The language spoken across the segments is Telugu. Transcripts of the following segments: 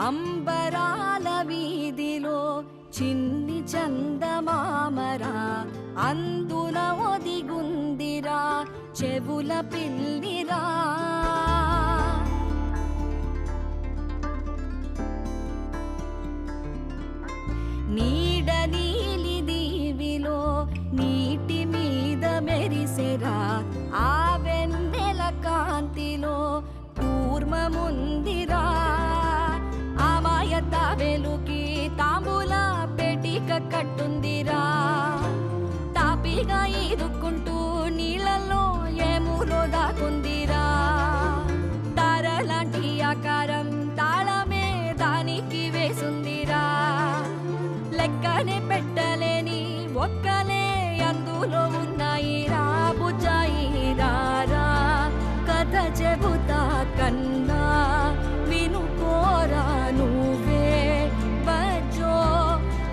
అంబరాల వీధిలో చిన్ని చందమామరా అందున ఒదిగుందిరా చెవుల పిల్లిరా. నీడ నీలి దీవిలో నీటి మీద మెరిసెరా ఆ వెన్నెల కాంతిలో కూర్మముందిరా. ఆమాయత వెలుకి తాంబూల పెటిక కట్టుందిరా. తాపిగా ఈదుకుంటూ నీళ్ళల్లో ఏములో దాకుందిరా. తారలాంటి ఆకారం తాళమే దానికి వేసుందిరా. లెక్కనే పెట్టలేని ఒక్కలే అందులో ఉన్నాయిరా. బుజ్జాయిరా కథ చెబుతా కన్నా వినుకోరా నువ్వే బజ్జో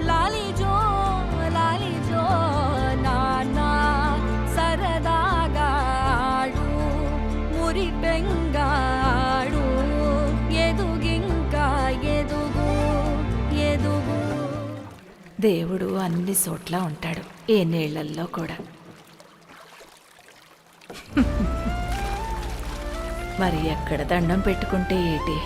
లాలిజో లాలిజో నానా సరదాగా ఆడు మురి బెంగాడు ఎదుగింకా ఎదుగు ఎదుగు. దేవుడు అన్ని చోట్ల ఉంటాడు, ఏ నీళ్లల్లో కూడా. మరి ఎక్కడ దండం పెట్టుకుంటే ఏటి?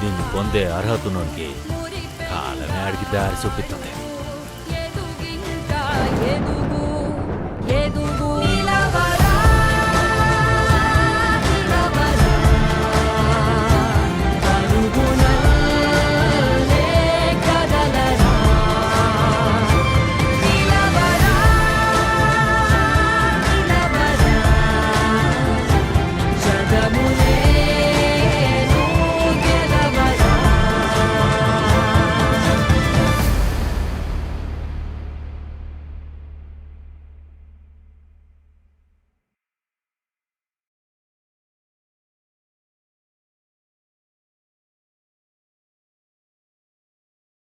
దీన్ని పొందే అర్హతనుడికి కాలమే అడిగి దారి చూపిస్తుంది.